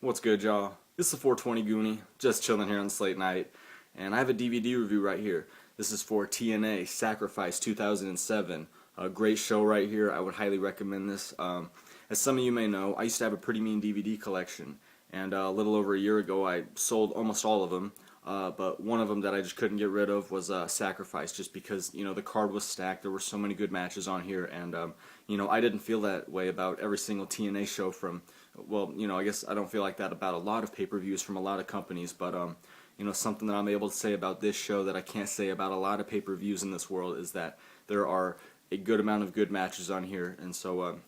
What's good, y'all? This is the 420 Goonie, just chilling here on Slate Night, and I have a DVD review right here. This is for TNA Sacrifice 2007. A great show right here. I would highly recommend this. As some of you may know, I used to have a pretty mean DVD collection, and a little over a year ago I sold almost all of them. But one of them that I just couldn't get rid of was Sacrifice, just because the card was stacked. There were so many good matches on here, and I didn't feel that way about every single TNA show from. Well, I guess I don't feel like that about a lot of pay-per-views from a lot of companies, but something that I'm able to say about this show that I can't say about a lot of pay-per-views in this world is that there are a good amount of good matches on here, and so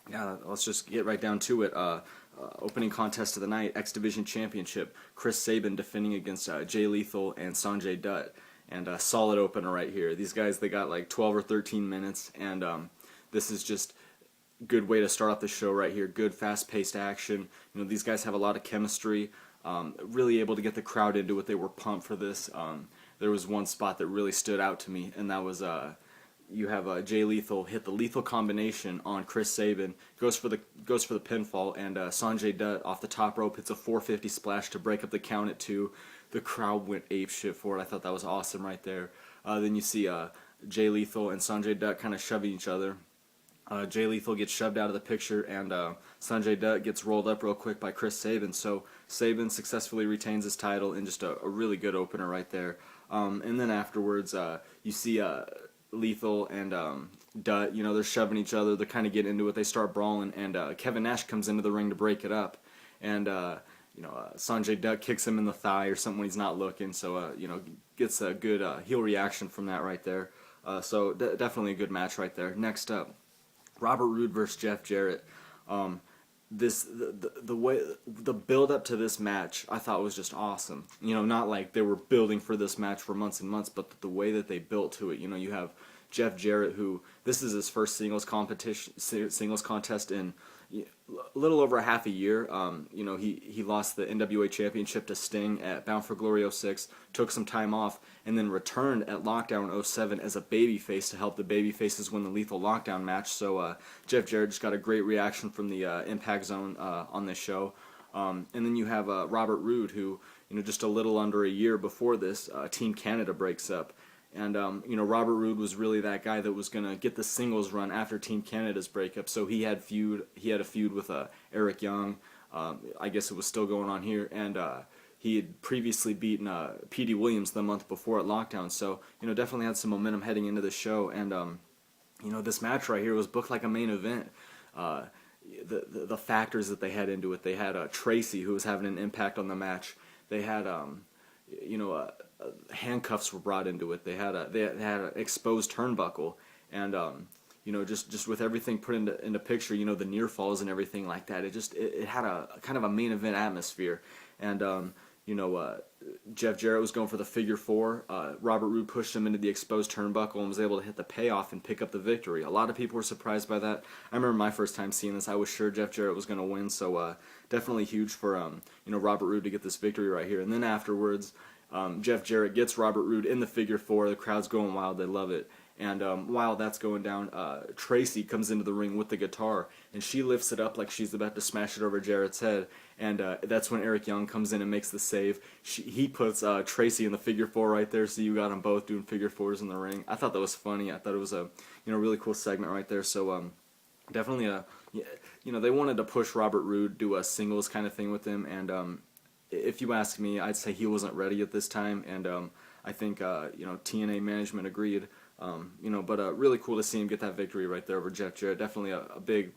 yeah, let's just get right down to it. Opening contest of the night, X Division Championship. Chris Sabin defending against Jay Lethal and Sanjay Dutt, and a solid opener right here. These guys, they got like 12 or 13 minutes, and this is just good way to start off the show right here. Good fast-paced action. These guys have a lot of chemistry. Really able to get the crowd into it. They were pumped for this. There was one spot that really stood out to me, and that was you have Jay Lethal hit the lethal combination on Chris Sabin, goes for the pinfall, and Sanjay Dutt off the top rope hits a 450 splash to break up the count at 2. The crowd went apeshit for it. I thought that was awesome right there. Then you see Jay Lethal and Sanjay Dutt kind of shoving each other. Jay Lethal gets shoved out of the picture, and Sanjay Dutt gets rolled up real quick by Chris Sabin. So Sabin successfully retains his title in just a really good opener right there. And then afterwards, you see Lethal and Dutt, they're shoving each other. They're kind of getting into it. They start brawling, and Kevin Nash comes into the ring to break it up. And Sanjay Dutt kicks him in the thigh or something when he's not looking. So gets a good heel reaction from that right there. So definitely a good match right there. Next up, Robert Roode versus Jeff Jarrett. The build up to this match I thought was just awesome. Not like they were building for this match for months and months, but the way that they built to it. You have Jeff Jarrett, who this is his first singles contest in a little over a half a year. He lost the NWA Championship to Sting at Bound for Glory '06, took some time off, and then returned at Lockdown '07 as a babyface to help the babyfaces win the Lethal Lockdown match. So Jeff Jarrett just got a great reaction from the Impact Zone on this show. And then you have Robert Roode, who just a little under a year before this, Team Canada breaks up. And Robert Roode was really that guy that was gonna get the singles run after Team Canada's breakup. So he had a feud with Eric Young. I guess it was still going on here, and he had previously beaten P.D. Williams the month before at Lockdown. So definitely had some momentum heading into the show. And this match right here was booked like a main event. The factors that they had into it. They had Tracy, who was having an impact on the match. They had handcuffs were brought into it. They had an exposed turnbuckle, and just with everything put into picture, the near falls and everything like that. It had a kind of a main event atmosphere, and Jeff Jarrett was going for the figure 4. Robert Roode pushed him into the exposed turnbuckle and was able to hit the payoff and pick up the victory. A lot of people were surprised by that. I remember my first time seeing this. I was sure Jeff Jarrett was going to win, so definitely huge for Robert Roode to get this victory right here. And then afterwards, Jeff Jarrett gets Robert Roode in the figure 4. The crowd's going wild. They love it. And while that's going down, Tracy comes into the ring with the guitar, and she lifts it up like she's about to smash it over Jarrett's head. And that's when Eric Young comes in and makes the save. He puts Tracy in the figure 4 right there, so you got them both doing figure 4s in the ring. I thought that was funny. I thought it was a really cool segment right there. So definitely they wanted to push Robert Roode, do a singles kind of thing with him, and if you ask me, I'd say he wasn't ready at this time, and I think TNA management agreed. But really cool to see him get that victory right there over Jeff Jarrett. Definitely a big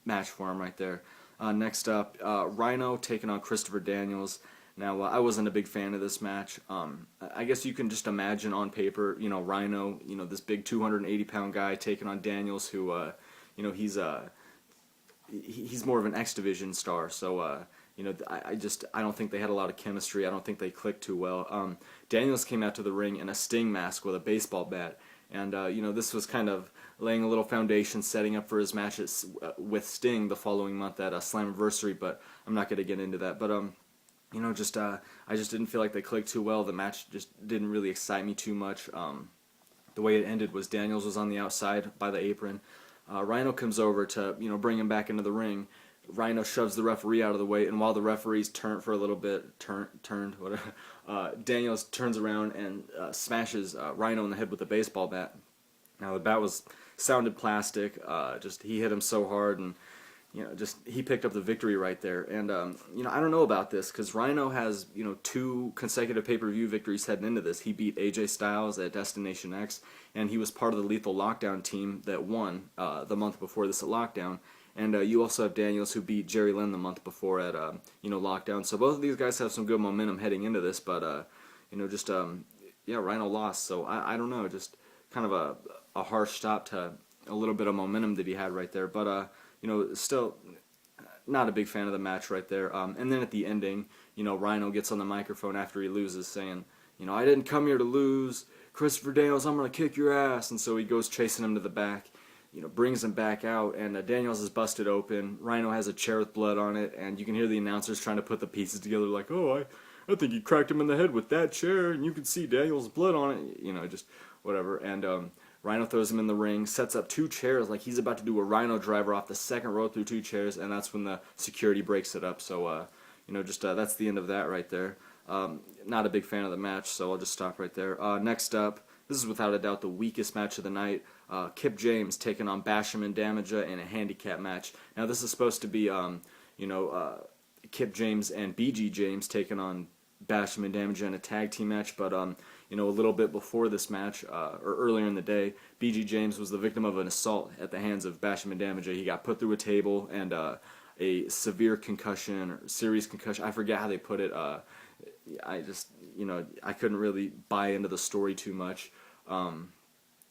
match for him right there. Next up, Rhino taking on Christopher Daniels. Now, I wasn't a big fan of this match. I guess you can just imagine on paper, Rhino, this big 280-pound guy taking on Daniels, who, he's more of an X Division star. So, I don't think they had a lot of chemistry. I don't think they clicked too well. Daniels came out to the ring in a Sting mask with a baseball bat, and this was kind of laying a little foundation, setting up for his match with Sting the following month at Slammiversary. But I'm not going to get into that. But I just didn't feel like they clicked too well. The match just didn't really excite me too much. The way it ended was Daniels was on the outside by the apron. Rhino comes over to bring him back into the ring. Rhino shoves the referee out of the way, and while the referee's turned for a little bit, whatever, Daniels turns around and smashes Rhino in the head with a baseball bat. Now the bat sounded plastic. Just he hit him so hard, and just he picked up the victory right there. And I don't know about this because Rhino has 2 consecutive pay-per-view victories heading into this. He beat AJ Styles at Destination X, and he was part of the Lethal Lockdown team that won the month before this at Lockdown. And you also have Daniels, who beat Jerry Lynn the month before at Lockdown. So both of these guys have some good momentum heading into this, but Rhino lost. So I don't know, just kind of a harsh stop to a little bit of momentum that he had right there. But still not a big fan of the match right there. And then at the ending, Rhino gets on the microphone after he loses, saying, I didn't come here to lose. Christopher Daniels, I'm gonna kick your ass. And so he goes chasing him to the back. Brings him back out, and Daniels is busted open. Rhino has a chair with blood on it, and you can hear the announcers trying to put the pieces together like, oh, I think he cracked him in the head with that chair, and you can see Daniels' blood on it, just whatever. And Rhino throws him in the ring, sets up 2 chairs like he's about to do a Rhino driver off the second row through 2 chairs, and that's when the security breaks it up. So, that's the end of that right there. Not a big fan of the match, so I'll just stop right there. Next up, this is without a doubt the weakest match of the night. Kip James taking on Basham and Damaja in a handicap match. Now this is supposed to be, Kip James and BG James taking on Basham and Damaja in a tag team match. But a little bit before this match, or earlier in the day, BG James was the victim of an assault at the hands of Basham and Damaja. He got put through a table and a severe concussion or serious concussion. I forget how they put it. I just I couldn't really buy into the story too much.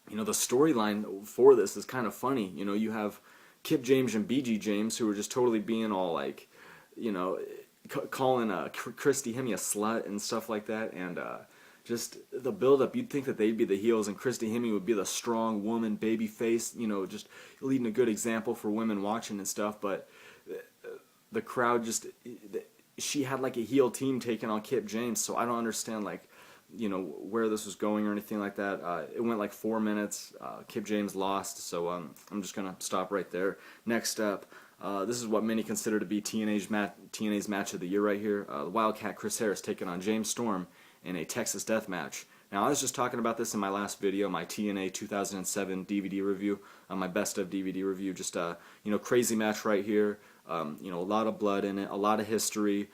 The storyline for this is kind of funny. You have Kip James and BG James who are just totally being all like, calling Christy Hemme a slut and stuff like that, and just the build-up. You'd think that they'd be the heels and Christy Hemme would be the strong woman, baby face, just leading a good example for women watching and stuff. But the crowd she had like a heel team taking on Kip James, so I don't understand where this was going or anything like that. It went like 4 minutes. Kip James lost, so I'm just gonna stop right there. Next up, this is what many consider to be TNA's match of the year right here. The Wildcat Chris Harris taking on James Storm in a Texas Death Match. Now I was just talking about this in my last video, my TNA 2007 DVD review, my best of DVD review. Just crazy match right here. A lot of blood in it, a lot of history.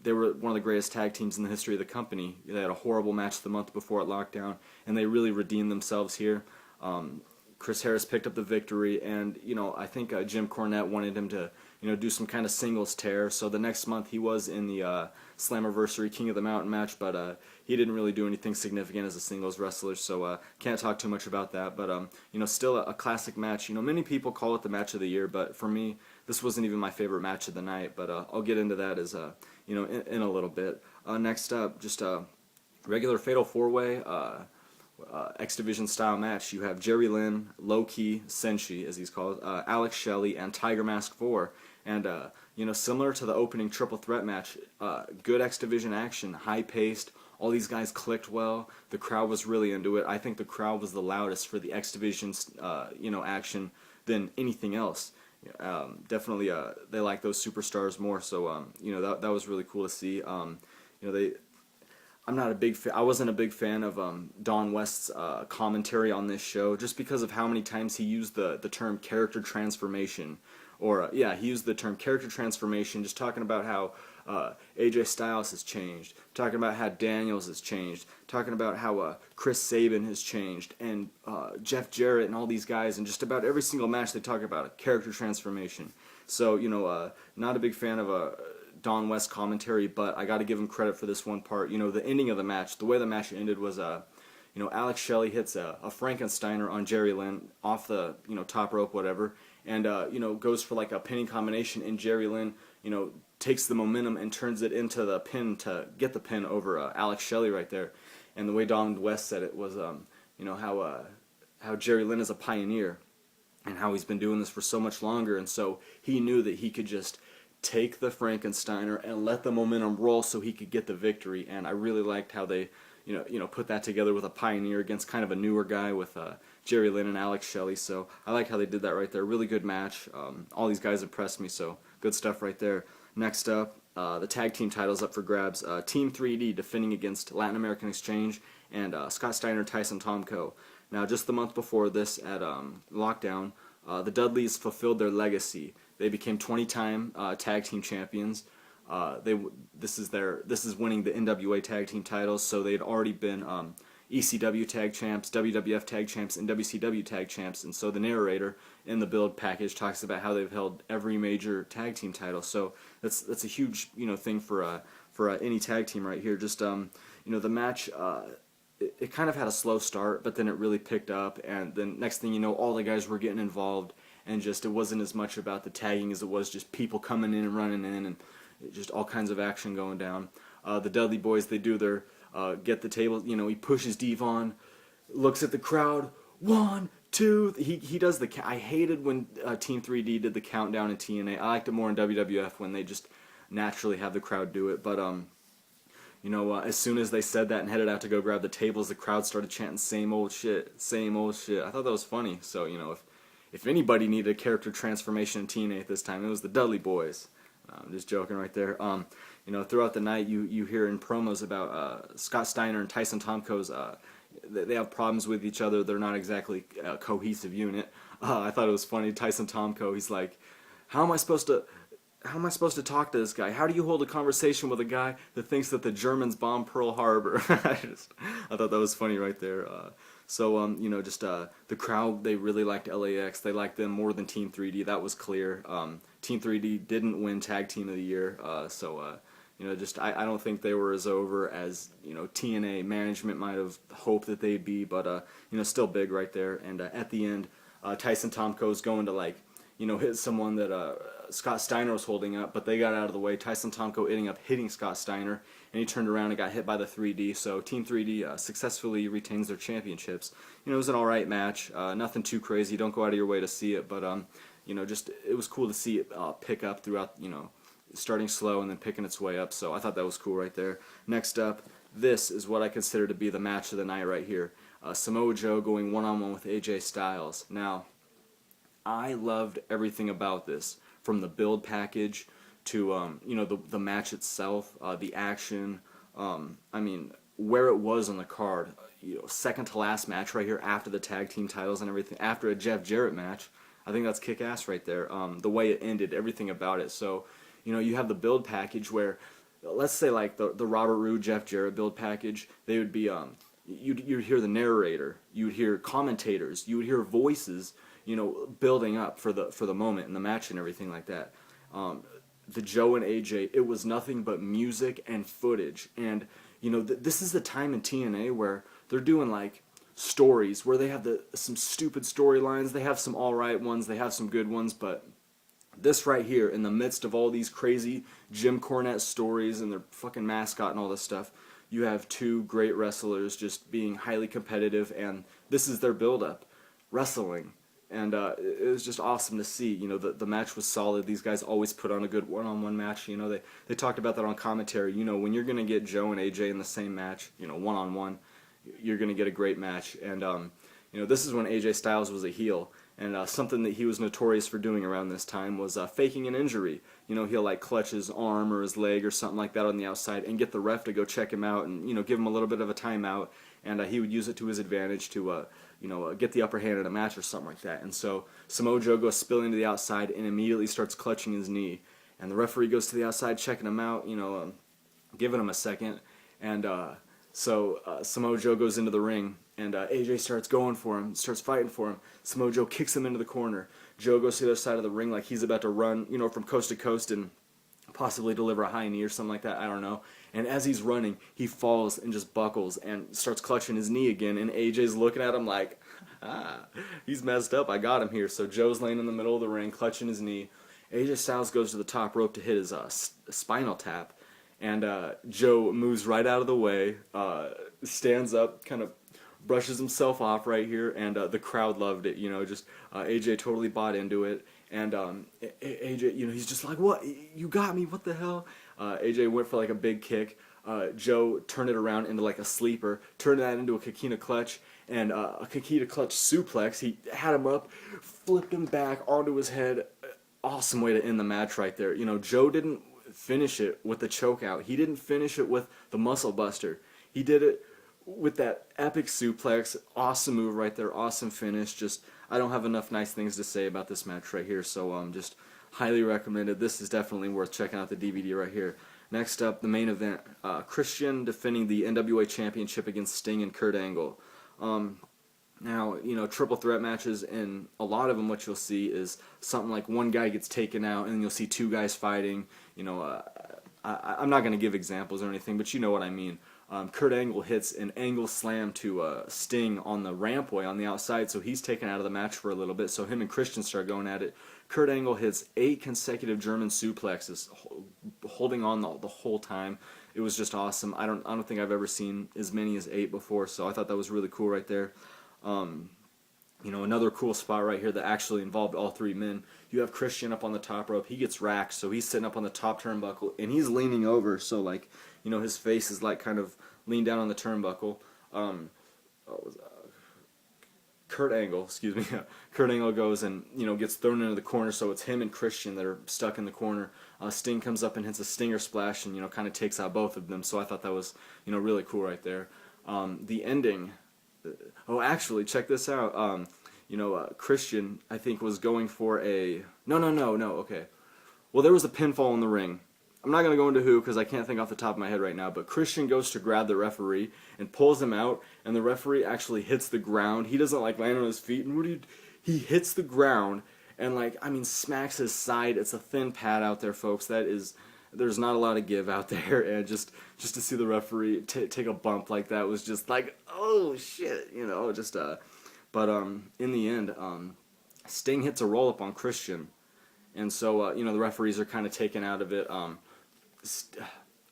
They were one of the greatest tag teams in the history of the company. They had a horrible match the month before at Lockdown, and they really redeemed themselves here. Chris Harris picked up the victory, and I think Jim Cornette wanted him to do some kind of singles tear. So the next month he was in the Slammiversary King of the Mountain match, but he didn't really do anything significant as a singles wrestler. So can't talk too much about that. But still a classic match. Many people call it the match of the year, but for me, this wasn't even my favorite match of the night. But I'll get into that as in a little bit. Next up, just a regular Fatal 4-Way. X Division style match. You have Jerry Lynn, Low Key, Senshi as he's called, Alex Shelley, and Tiger Mask 4. And similar to the opening triple threat match, good X Division action, high paced. All these guys clicked well. The crowd was really into it. I think the crowd was the loudest for the X Division action than anything else. Definitely they like those superstars more. So that was really cool to see. I wasn't a big fan of Don West's commentary on this show, just because of how many times he used the term character transformation. Or he used the term character transformation, just talking about how AJ Styles has changed, talking about how Daniels has changed, talking about how Chris Sabin has changed, and Jeff Jarrett and all these guys, and just about every single match they talk about a character transformation. So not a big fan of Don West commentary, but I got to give him credit for this one part. The ending of the match, the way the match ended was, Alex Shelley hits a Frankensteiner on Jerry Lynn off the, top rope, whatever, and, goes for like a pinning combination, and Jerry Lynn, takes the momentum and turns it into the pin to get the pin over Alex Shelley right there. And the way Don West said it was, how Jerry Lynn is a pioneer, and how he's been doing this for so much longer, and so he knew that he could just take the Frankensteiner and let the momentum roll so he could get the victory. And I really liked how they put that together with a pioneer against kind of a newer guy with Jerry Lynn and Alex Shelley. So I like how they did that right there. Really good match. All these guys impressed me, so good stuff right there. Next up, the tag team titles up for grabs. Team 3D defending against Latin American Exchange and Scott Steiner, Tyson Tomko. Now, just the month before this at Lockdown, the Dudleys fulfilled their legacy. They became 20-time tag team champions. This is winning the NWA tag team titles. So they had already been ECW tag champs, WWF tag champs, and WCW tag champs. And so the narrator in the build package talks about how they've held every major tag team title. So that's a huge thing for any tag team right here. Just the match. It kind of had a slow start, but then it really picked up, and then next thing you know, all the guys were getting involved, and just it wasn't as much about the tagging as it was just people coming in and running in, and just all kinds of action going down. The Dudley boys, they do their get the table. He pushes Devon, looks at the crowd. 1, 2. He does the. I hated when Team 3D did the countdown in TNA. I liked it more in WWF when they just naturally have the crowd do it, but as soon as they said that and headed out to go grab the tables, the crowd started chanting "same old shit, same old shit." I thought that was funny. So if anybody needed a character transformation in TNA at this time, it was the Dudley boys. I'm just joking right there. Throughout the night, you hear in promos about Scott Steiner and Tyson Tomko's. They have problems with each other. They're not exactly a cohesive unit. I thought it was funny. Tyson Tomko, he's like, how am I supposed to talk to this guy? How do you hold a conversation with a guy that thinks that the Germans bombed Pearl Harbor? I thought that was funny right there. The crowd, they really liked LAX. They liked them more than Team 3D. That was clear. Team 3D didn't win Tag Team of the Year. I don't think they were as over as, TNA management might have hoped that they'd be, but, still big right there. And at the end, Tyson Tomko's going to, hit someone that Scott Steiner was holding up, but they got out of the way. Tyson Tomko ending up hitting Scott Steiner, and he turned around and got hit by the 3D. So Team 3D successfully retains their championships. It was an alright match, nothing too crazy. Don't go out of your way to see it, but it was cool to see it pick up throughout. Starting slow and then picking its way up. So I thought that was cool right there. Next up, this is what I consider to be the match of the night right here. Samoa Joe going one-on-one with AJ Styles. Now, I loved everything about this, from the build package to the match itself, the action. Where it was on the card. Second to last match right here after the tag team titles and everything. After a Jeff Jarrett match, I think that's kick-ass right there. The way it ended, everything about it. So, you have the build package where, let's say like the Robert Roode, Jeff Jarrett build package. They would be you'd hear the narrator, you'd hear commentators, you would hear voices. Building up for the moment and the match and everything like that. The Joe and AJ, it was nothing but music and footage. And, this is the time in TNA where they're doing, like, stories, where they have some stupid storylines. They have some alright ones, they have some good ones, but this right here, in the midst of all these crazy Jim Cornette stories and their fucking mascot and all this stuff, you have two great wrestlers just being highly competitive, and this is their build-up. Wrestling. And it was just awesome to see. The match was solid. These guys always put on a good one-on-one match. They talked about that on commentary. When you're going to get Joe and AJ in the same match, one-on-one, you're going to get a great match. And, this is when AJ Styles was a heel. And something that he was notorious for doing around this time was faking an injury. He'll like clutch his arm or his leg or something like that on the outside and get the ref to go check him out and, give him a little bit of a timeout. And he would use it to his advantage to, get the upper hand in a match or something like that. And so Samoa Joe goes spilling to the outside and immediately starts clutching his knee. And the referee goes to the outside checking him out, giving him a second. And so Samoa Joe goes into the ring. And AJ starts going for him, starts fighting for him. Samoa Joe kicks him into the corner. Joe goes to the other side of the ring like he's about to run, from coast to coast and possibly deliver a high knee or something like that. I don't know. And as he's running, he falls and just buckles and starts clutching his knee again. And AJ's looking at him like, he's messed up. I got him here. So Joe's laying in the middle of the ring, clutching his knee. AJ Styles goes to the top rope to hit his spinal tap. And Joe moves right out of the way, stands up, kind of brushes himself off right here, and the crowd loved it. AJ totally bought into it, and AJ, he's just like, "What? You got me? What the hell?" AJ went for like a big kick. Joe turned it around into like a sleeper, turned that into a Kikina clutch, and a Kikina clutch suplex. He had him up, flipped him back onto his head. awesome way to end the match right there. You know, Joe didn't finish it with the choke out. He didn't finish it with the muscle buster. He did it with that epic suplex. Awesome move right there. Awesome finish. Just, I don't have enough nice things to say about this match right here, so just highly recommended. This is definitely worth checking out the DVD right here. Next up, the main event, Christian defending the NWA Championship against Sting and Kurt Angle. Now, you know, triple threat matches, and a lot of them what you'll see is something like one guy gets taken out, and then you'll see two guys fighting. You know, I'm not going to give examples or anything, but you know what I mean. Kurt Angle hits an angle slam to Sting on the rampway on the outside, so he's taken out of the match for a little bit, so him and Christian start going at it. Kurt Angle hits 8 consecutive German suplexes, holding on the whole time. It was just awesome. I don't think I've ever seen as many as 8 before, so I thought that was really cool right there. You know, another cool spot right here that actually involved all 3 men. You have Christian up on the top rope. He gets racked, so he's sitting up on the top turnbuckle, and he's leaning over, so like, you know, his face is like kind of leaned down on the turnbuckle. Kurt Angle, excuse me, Kurt Angle goes and, you know, gets thrown into the corner, so it's him and Christian that are stuck in the corner. Sting comes up and hits a stinger splash and, you know, kind of takes out both of them, so I thought that was, you know, really cool right there. The ending, oh, actually, check this out. You know, Christian, I think, was going for a, no, okay. Well, there was a pinfall in the ring. I'm not going to go into who because I can't think off the top of my head right now, but Christian goes to grab the referee and pulls him out, and the referee actually hits the ground. He doesn't, like, land on his feet, and he hits the ground and, like, I mean, smacks his side. It's a thin pad out there, folks. There's not a lot of give out there, and just to see the referee take a bump like that was just like, oh, shit, you know, just, but in the end, Sting hits a roll-up on Christian, and so, you know, the referees are kind of taken out of it.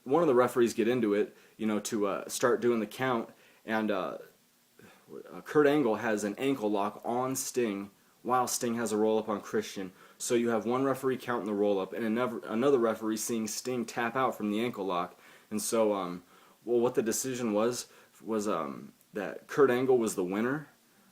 One of the referees get into it, you know, to start doing the count, and Kurt Angle has an ankle lock on Sting while Sting has a roll-up on Christian. So you have one referee counting the roll-up and another referee seeing Sting tap out from the ankle lock. And so, well, what the decision was that Kurt Angle was the winner,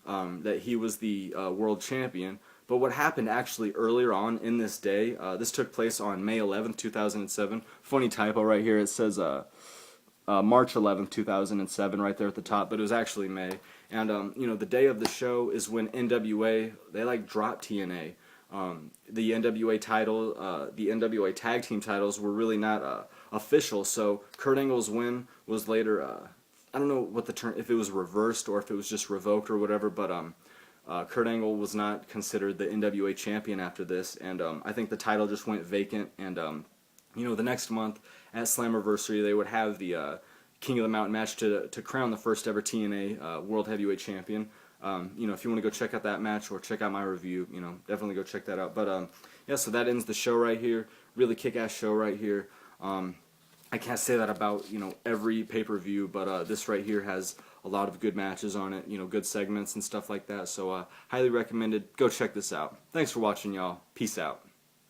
that he was the world champion. But what happened actually earlier on in this day, this took place on May 11th, 2007. Funny typo right here. It says March 11th, 2007 right there at the top, but it was actually May. And, you know, the day of the show is when NWA, they like dropped TNA. The NWA title, the NWA tag team titles were really not official, so Kurt Angle's win was later, I don't know what the term, if it was reversed or if it was just revoked or whatever, but Kurt Angle was not considered the NWA champion after this, and I think the title just went vacant, and you know, the next month at Slammiversary they would have the King of the Mountain match to crown the first ever TNA World Heavyweight Champion. You know, if you want to go check out that match or check out my review, you know, definitely go check that out. But yeah, so that ends the show right here. Really kick-ass show right here. I can't say that about, you know, every pay-per-view, but this right here has a lot of good matches on it, you know, good segments and stuff like that. So highly recommended. Go check this out. Thanks for watching, y'all. Peace out.